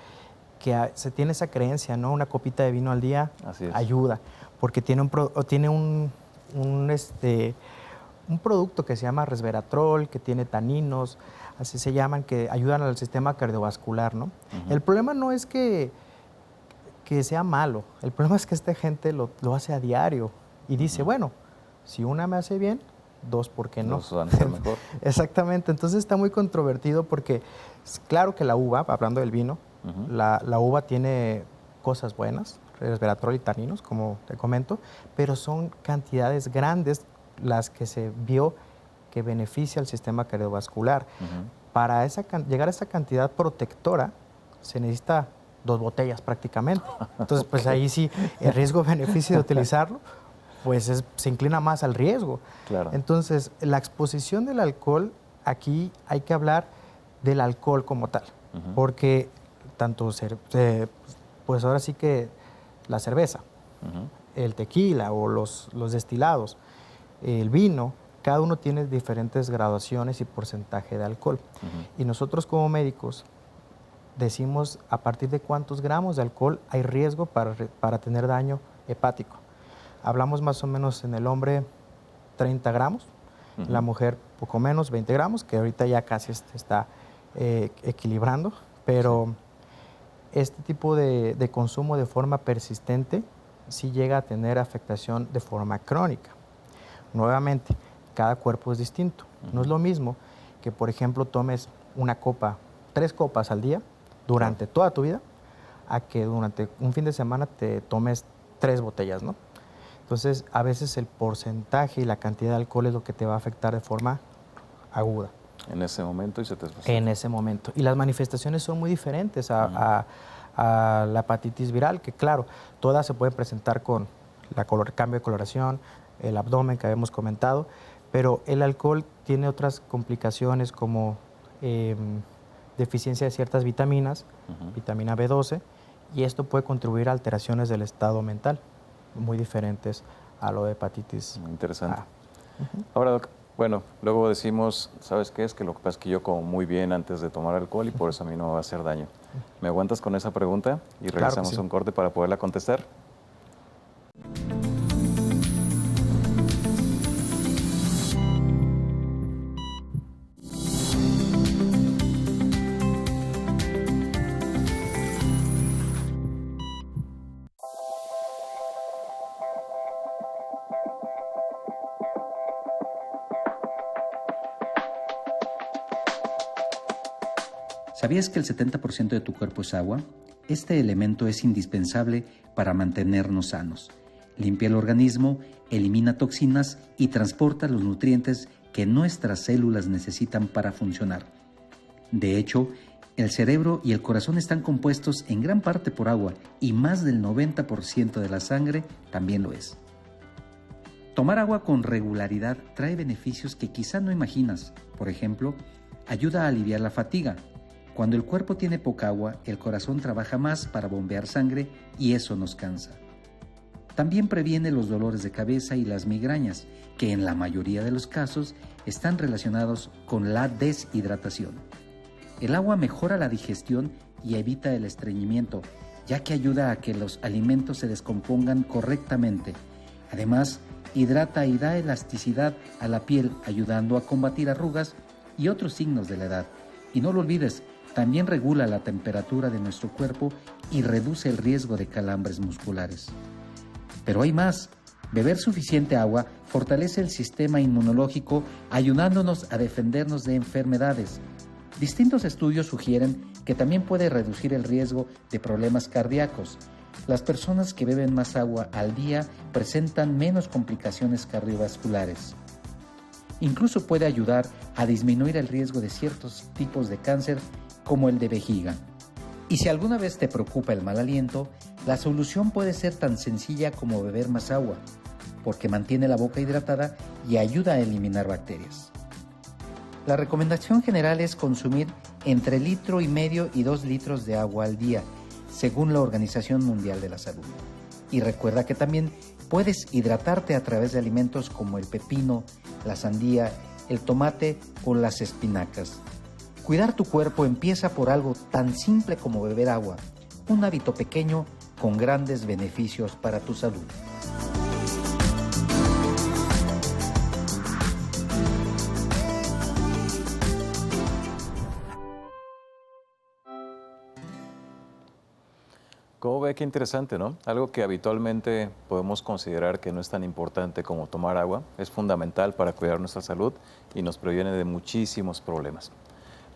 se tiene esa creencia, ¿no? Una copita de vino al día ayuda, porque tiene un un producto que se llama resveratrol, que tiene taninos, así se llaman, que ayudan al sistema cardiovascular, ¿no? El problema no es que sea malo, el problema es que esta gente lo hace a diario y dice, bueno, si una me hace bien, 2, ¿por qué no? 2 van a ser mejor. Exactamente, entonces está muy controvertido porque claro que la uva, hablando del vino, la uva tiene cosas buenas, resveratrol y taninos, como te comento, pero son cantidades grandes las que se vio que beneficia al sistema cardiovascular. Para llegar a esa cantidad protectora se necesita 2 botellas prácticamente. Entonces, pues ahí sí, el riesgo-beneficio de utilizarlo, pues se inclina más al riesgo. Claro. Entonces, la exposición del alcohol, aquí hay que hablar del alcohol como tal, porque tanto, pues ahora sí que la cerveza, el tequila o los destilados, el vino, cada uno tiene diferentes graduaciones y porcentaje de alcohol. Y nosotros como médicos decimos a partir de cuántos gramos de alcohol hay riesgo para tener daño hepático. Hablamos más o menos en el hombre 30 gramos, en la mujer poco menos, 20 gramos, que ahorita ya casi está equilibrando, pero este tipo de consumo de forma persistente sí llega a tener afectación de forma crónica. Nuevamente, cada cuerpo es distinto. No es lo mismo que, por ejemplo, tomes 3 copas al día durante toda tu vida, a que durante un fin de semana te tomes 3 botellas, ¿no? Entonces, a veces el porcentaje y la cantidad de alcohol es lo que te va a afectar de forma aguda. En ese momento y se te pasó. En ese momento. Y las manifestaciones son muy diferentes a la hepatitis viral, que claro, todas se pueden presentar con cambio de coloración, el abdomen que habíamos comentado, pero el alcohol tiene otras complicaciones como deficiencia de ciertas vitaminas, vitamina B12, y esto puede contribuir a alteraciones del estado mental, muy diferentes a lo de hepatitis. Muy interesante. Ahora, Doc, bueno, luego decimos, ¿sabes qué es? Que lo que pasa es que yo como muy bien antes de tomar alcohol y por eso a mí no me va a hacer daño. ¿Me aguantas con esa pregunta? Y regresamos Claro que sí. a un corte para poderla contestar. ¿Sabías que el 70% de tu cuerpo es agua? Este elemento es indispensable para mantenernos sanos. Limpia el organismo, elimina toxinas y transporta los nutrientes que nuestras células necesitan para funcionar. De hecho, el cerebro y el corazón están compuestos en gran parte por agua y más del 90% de la sangre también lo es. Tomar agua con regularidad trae beneficios que quizá no imaginas. Por ejemplo, ayuda a aliviar la fatiga. Cuando el cuerpo tiene poca agua, el corazón trabaja más para bombear sangre y eso nos cansa. También previene los dolores de cabeza y las migrañas, que en la mayoría de los casos están relacionados con la deshidratación. El agua mejora la digestión y evita el estreñimiento, ya que ayuda a que los alimentos se descompongan correctamente. Además, hidrata y da elasticidad a la piel, ayudando a combatir arrugas y otros signos de la edad. Y no lo olvides, también regula la temperatura de nuestro cuerpo y reduce el riesgo de calambres musculares. Pero hay más. Beber suficiente agua fortalece el sistema inmunológico, ayudándonos a defendernos de enfermedades. Distintos estudios sugieren que también puede reducir el riesgo de problemas cardíacos. Las personas que beben más agua al día presentan menos complicaciones cardiovasculares. Incluso puede ayudar a disminuir el riesgo de ciertos tipos de cáncer como el de vejiga. Y si alguna vez te preocupa el mal aliento, la solución puede ser tan sencilla como beber más agua, porque mantiene la boca hidratada y ayuda a eliminar bacterias. La recomendación general es consumir entre 1,5 litros y 2 litros de agua al día, según la Organización Mundial de la Salud. Y recuerda que también puedes hidratarte a través de alimentos como el pepino, la sandía, el tomate o las espinacas. Cuidar tu cuerpo empieza por algo tan simple como beber agua, un hábito pequeño con grandes beneficios para tu salud. Como ve, qué interesante, ¿no? Algo que habitualmente podemos considerar que no es tan importante como tomar agua, es fundamental para cuidar nuestra salud y nos previene de muchísimos problemas.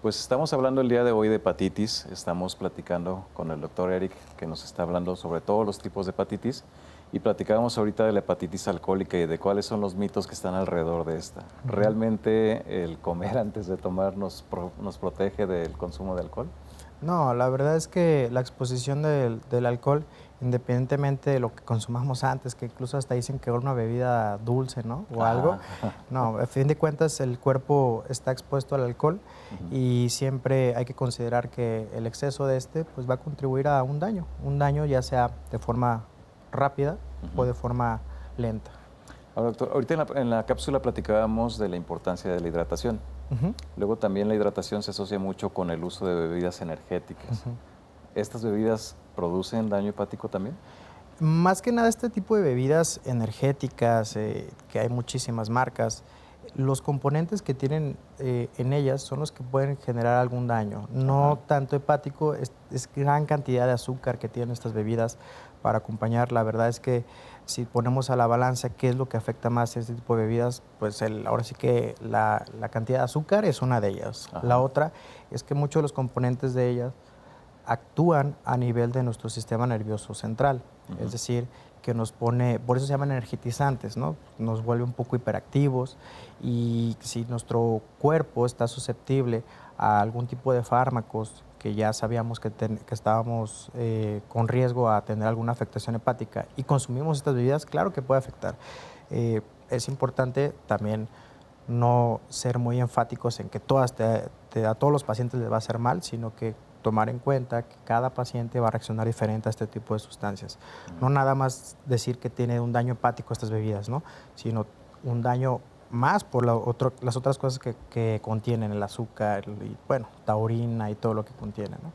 Pues estamos hablando el día de hoy de hepatitis, estamos platicando con el doctor Eric, que nos está hablando sobre todos los tipos de hepatitis, y platicábamos ahorita de la hepatitis alcohólica y de cuáles son los mitos que están alrededor de esta. ¿Realmente el comer antes de tomar nos protege del consumo de alcohol? No, la verdad es que la exposición del alcohol, independientemente de lo que consumamos antes, que incluso hasta dicen que una bebida dulce, ¿no? O algo, no, a fin de cuentas el cuerpo está expuesto al alcohol y siempre hay que considerar que el exceso de este pues va a contribuir a un daño ya sea de forma rápida o de forma lenta. Ahora, doctor, ahorita en la cápsula platicábamos de la importancia de la hidratación. Luego también la hidratación se asocia mucho con el uso de bebidas energéticas. ¿Estas bebidas producen daño hepático también? Más que nada este tipo de bebidas energéticas, que hay muchísimas marcas, los componentes que tienen en ellas son los que pueden generar algún daño. No tanto hepático, es gran cantidad de azúcar que tienen estas bebidas para acompañar. La verdad es que si ponemos a la balanza qué es lo que afecta más a este tipo de bebidas, pues ahora sí que la cantidad de azúcar es una de ellas. La otra es que muchos de los componentes de ellas actúan a nivel de nuestro sistema nervioso central, es decir, que nos pone, por eso se llaman energetizantes, ¿no? Nos vuelve un poco hiperactivos y si nuestro cuerpo está susceptible a algún tipo de fármacos que ya sabíamos que estábamos con riesgo a tener alguna afectación hepática y consumimos estas bebidas, claro que puede afectar. Es importante también no ser muy enfáticos en que a todos los pacientes les va a hacer mal, sino que tomar en cuenta que cada paciente va a reaccionar diferente a este tipo de sustancias. No nada más decir que tiene un daño hepático estas bebidas, ¿no? Sino un daño más por las otras cosas que contienen, el azúcar, y, bueno, taurina y todo lo que contiene, ¿no?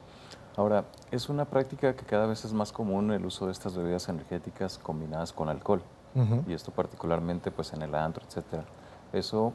Ahora, es una práctica que cada vez es más común el uso de estas bebidas energéticas combinadas con alcohol, y esto particularmente pues en el antro, etcétera. Eso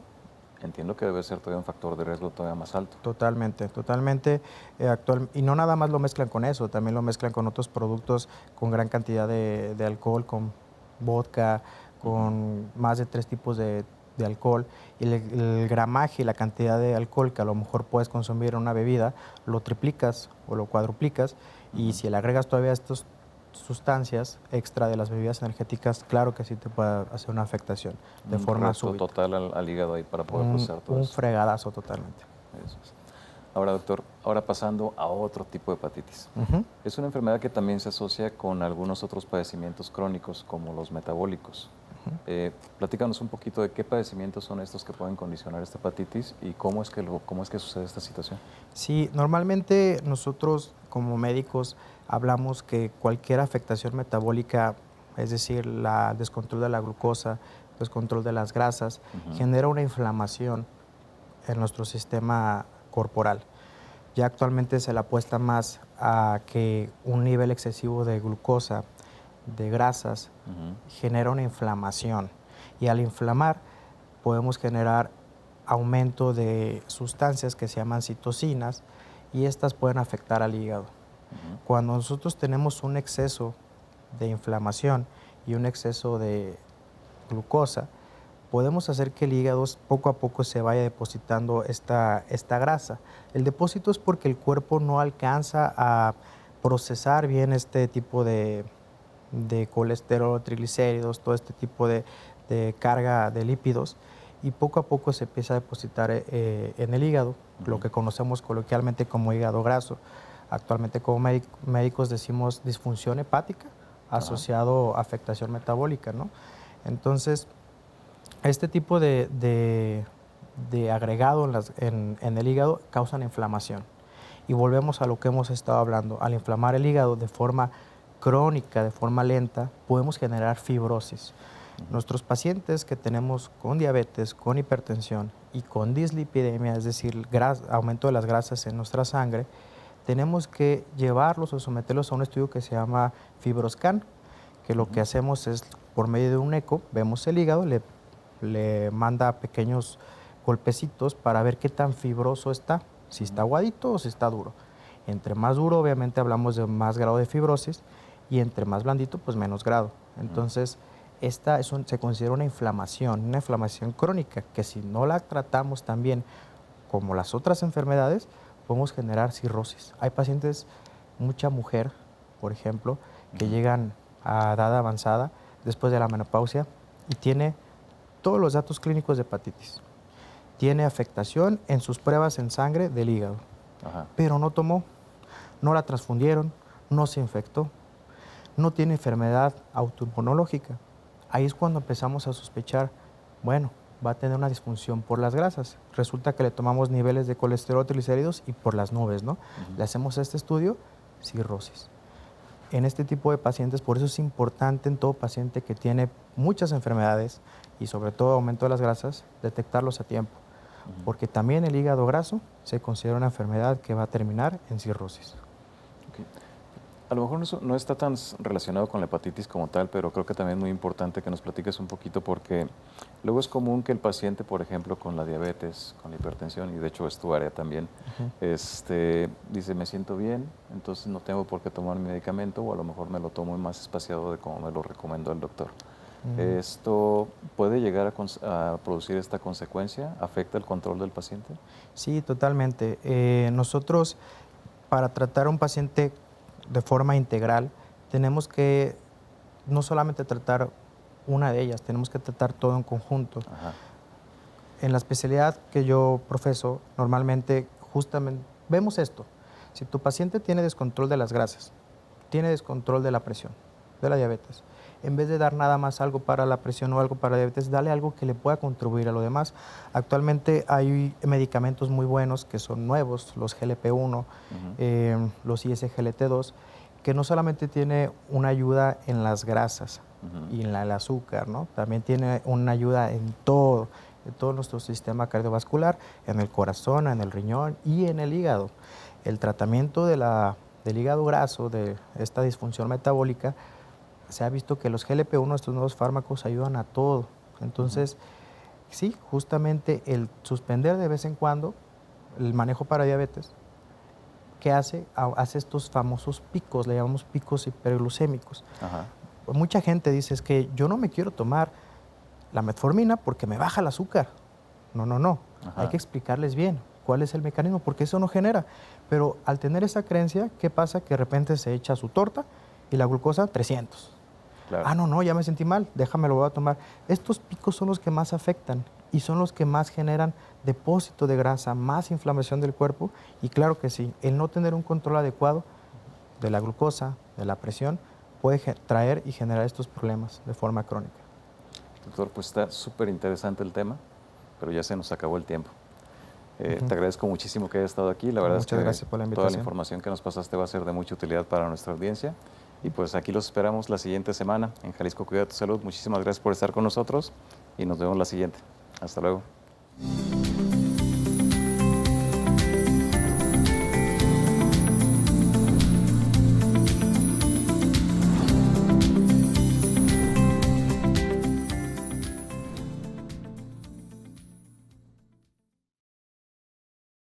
entiendo que debe ser todavía un factor de riesgo todavía más alto. Totalmente, totalmente actual. Y no nada más lo mezclan con eso, también lo mezclan con otros productos con gran cantidad de alcohol, con vodka, con más de 3 tipos de alcohol. Y el gramaje y la cantidad de alcohol que a lo mejor puedes consumir en una bebida, lo triplicas o lo cuadruplicas. Y si le agregas todavía estas sustancias extra de las bebidas energéticas, claro que sí te puede hacer una afectación de forma súbita. Total al hígado ahí para poder procesar todo Un eso. fregadazo totalmente. Eso es. Ahora, doctor, pasando a otro tipo de hepatitis. Es una enfermedad que también se asocia con algunos otros padecimientos crónicos, como los metabólicos. Platícanos un poquito de qué padecimientos son estos que pueden condicionar esta hepatitis y cómo es que sucede esta situación. Sí, normalmente nosotros como médicos hablamos que cualquier afectación metabólica, es decir, el descontrol de la glucosa, descontrol de las grasas, genera una inflamación en nuestro sistema corporal. Ya actualmente se le apuesta más a que un nivel excesivo de glucosa, de grasas, genera una inflamación. Y al inflamar podemos generar aumento de sustancias que se llaman citocinas y estas pueden afectar al hígado. Cuando nosotros tenemos un exceso de inflamación y un exceso de glucosa, podemos hacer que el hígado poco a poco se vaya depositando esta grasa. El depósito es porque el cuerpo no alcanza a procesar bien este tipo de colesterol, triglicéridos, todo este tipo de carga de lípidos, y poco a poco se empieza a depositar en el hígado, lo que conocemos coloquialmente como hígado graso. Actualmente como médicos decimos disfunción hepática asociado a afectación metabólica, ¿no? Entonces, este tipo de agregado en el hígado causan inflamación. Y volvemos a lo que hemos estado hablando. Al inflamar el hígado de forma crónica, de forma lenta, podemos generar fibrosis. Nuestros pacientes que tenemos con diabetes, con hipertensión y con dislipidemia, es decir, aumento de las grasas en nuestra sangre, tenemos que llevarlos o someterlos a un estudio que se llama FibroScan, que lo que hacemos es, por medio de un eco, vemos el hígado, le manda pequeños golpecitos para ver qué tan fibroso está, si está aguadito o si está duro. Entre más duro, obviamente hablamos de más grado de fibrosis, y entre más blandito, pues menos grado. Entonces, esta se considera una inflamación crónica, que si no la tratamos también como las otras enfermedades, podemos generar cirrosis. Hay pacientes, mucha mujer, por ejemplo, que llegan a edad avanzada después de la menopausia y tiene todos los datos clínicos de hepatitis. Tiene afectación en sus pruebas en sangre del hígado, pero no tomó, no la transfundieron, no se infectó, no tiene enfermedad autoinmunológica. Ahí es cuando empezamos a sospechar, bueno, va a tener una disfunción por las grasas. Resulta que le tomamos niveles de colesterol, triglicéridos y por las nubes, ¿no? Le hacemos este estudio, cirrosis. En este tipo de pacientes, por eso es importante en todo paciente que tiene muchas enfermedades y sobre todo aumento de las grasas, detectarlos a tiempo. Porque también el hígado graso se considera una enfermedad que va a terminar en cirrosis. Okay. A lo mejor no está tan relacionado con la hepatitis como tal, pero creo que también es muy importante que nos platiques un poquito porque luego es común que el paciente, por ejemplo, con la diabetes, con la hipertensión, y de hecho es tu área también, dice, me siento bien, entonces no tengo por qué tomar mi medicamento o a lo mejor me lo tomo más espaciado de como me lo recomendó el doctor. ¿Esto puede llegar a producir esta consecuencia? ¿Afecta el control del paciente? Sí, totalmente. Nosotros, para tratar a un paciente de forma integral, tenemos que no solamente tratar una de ellas, tenemos que tratar todo en conjunto. En la especialidad que yo profeso, normalmente justamente vemos esto. Si tu paciente tiene descontrol de las grasas, tiene descontrol de la presión, de la diabetes, en vez de dar nada más algo para la presión o algo para la diabetes, dale algo que le pueda contribuir a lo demás. Actualmente hay medicamentos muy buenos que son nuevos, los GLP-1, los ISGLT2, que no solamente tiene una ayuda en las grasas y en el azúcar, ¿no? También tiene una ayuda en todo nuestro sistema cardiovascular, en el corazón, en el riñón y en el hígado. El tratamiento del hígado graso, de esta disfunción metabólica, se ha visto que los GLP-1, estos nuevos fármacos, ayudan a todo. Entonces, sí, justamente el suspender de vez en cuando el manejo para diabetes, ¿qué hace? Hace estos famosos picos, le llamamos picos hiperglucémicos. Mucha gente dice, es que yo no me quiero tomar la metformina porque me baja el azúcar. No. Hay que explicarles bien cuál es el mecanismo, porque eso no genera. Pero al tener esa creencia, ¿qué pasa? Que de repente se echa su torta y la glucosa 300. Claro. No, ya me sentí mal, déjame lo voy a tomar. Estos picos son los que más afectan y son los que más generan depósito de grasa, más inflamación del cuerpo. Y claro que sí, el no tener un control adecuado de la glucosa, de la presión, puede traer y generar estos problemas de forma crónica. Doctor, pues está súper interesante el tema, pero ya se nos acabó el tiempo. Te agradezco muchísimo que hayas estado aquí. La verdad Muchas gracias por la invitación. Toda la información que nos pasaste va a ser de mucha utilidad para nuestra audiencia. Y pues aquí los esperamos la siguiente semana en Jalisco Cuida tu Salud. Muchísimas gracias por estar con nosotros y nos vemos la siguiente. Hasta luego.